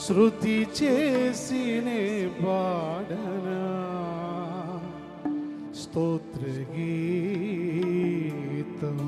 శృతి చేసినే పాడనా స్తోత్ర గీతం.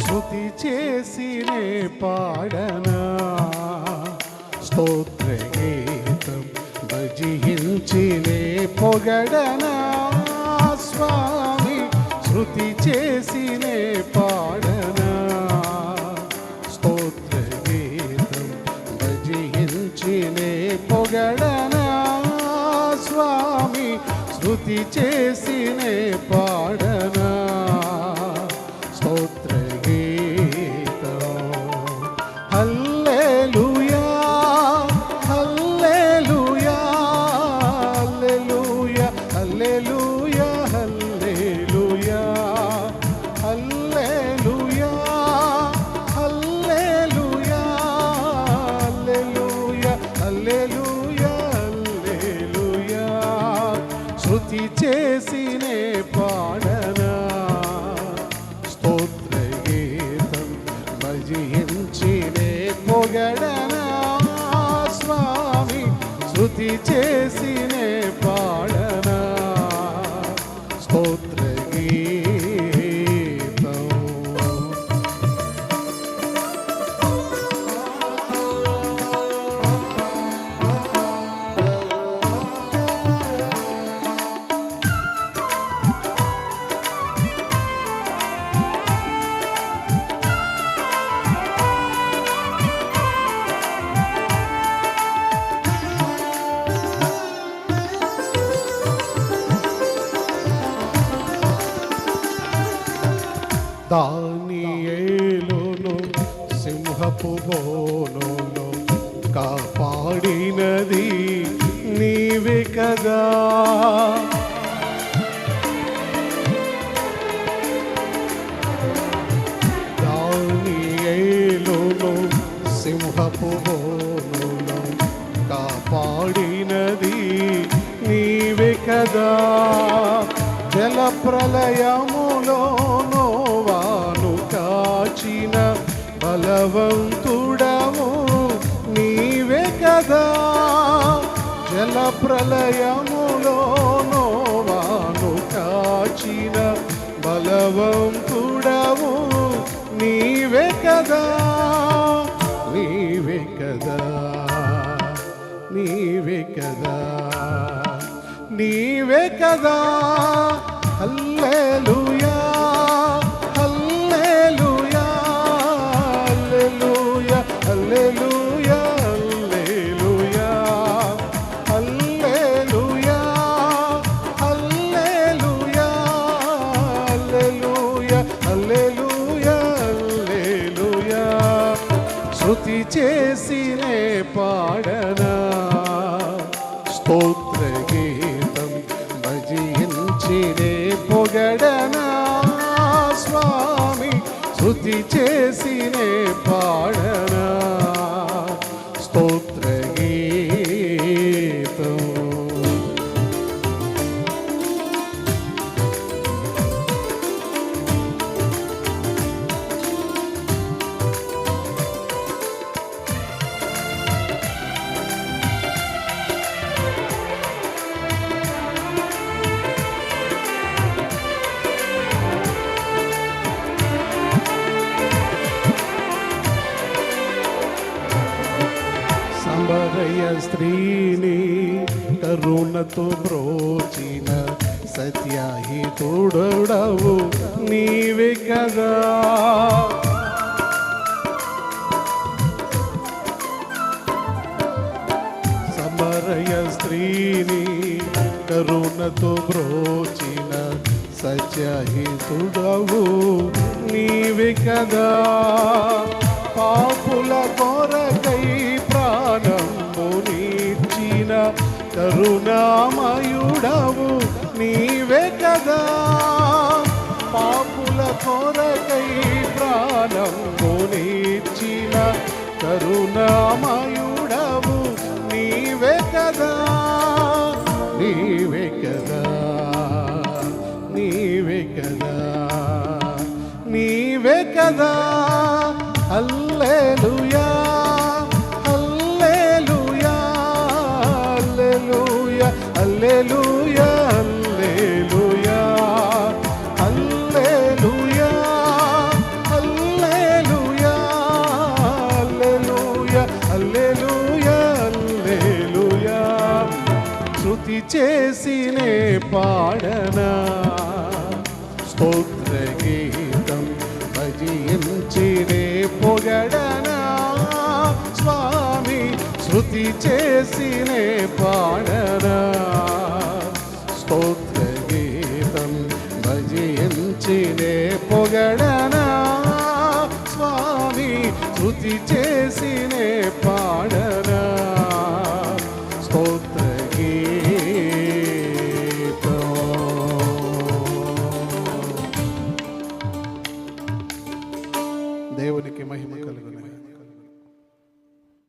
స్తుతి చేసినే పాడనా స్తోత్ర గీతం, భజించినే పొగడనా స్వామి. శృతి చేసినే పాడనా స్తోత్ర గీతం, భజించినే పొగడనా స్వామి. శృతి చేసినే పాడనా స్తోత్ర శృతి చేసినే పాడనా స్తోత్ర గీతం, భజించినే పొగడనా స్వామి. శృతి చేసినే పాడనా స్తోత్ర గీతం. దానియేలును సింహపు బోనులో కాపాడినది నీవే కదా. దానియేలును సింహపు బోనులో కాపాడినది నీవే కదా. జల ప్రళయములో నోవాను కాచిన బలవంతుడము నీవే కదా. జల ప్రళయములో నోవాను కాచిన బలవంతుడము నీవే కదా. నీవే కదా, నీవే కదా, నీవే కదా. హల్లెలూయా హల్లెలూయా హల్లెలూయా హల్లెలూయా హల్లెలూయా హల్లెలూయా హల్లెలూయా హల్లెలూయా హల్లెలూయా. శృతి చేసినే పాడనా స్తోత్ర గీతం, భజించినే పొగడనా స్వామి. శృతి చేసినే పాడనా స్తోత్ర గీతం. సమరయ స్త్రీని కరుణతో బ్రోచిన సత్యాహితుడవు నీవే కదా. సమరయ స్త్రీని కరుణతో బ్రోచిన సత్యాహితుడవు నీవే కదా. పాపుల కొరకై ప్రాణము నీచిన కరుణామయుడవు నీవే కదా. పాపుల కొరకై ప్రాణం కొనిచ్చిన కరుణామయుడవు నీవే కదా. నీవే కదా, నీవే కదా, నీవే కదా. హల్లెలూయా, హల్లెలూయా, హల్లెలూయా, హల్లెలూయా, హల్లెలూయా, హల్లెలూయా, హల్లెలూయా, హల్లెలూయా, హల్లెలూయా. స్తుతి చేసినే పాడనా స్తోత్ర గీతం, భజించినే పొగడనా స్వామి. శృతి చేసినే పాడనా స్తోత్ర గీతం, భజించినే పొగడనా స్వామి. శృతి చేసినే పాడనా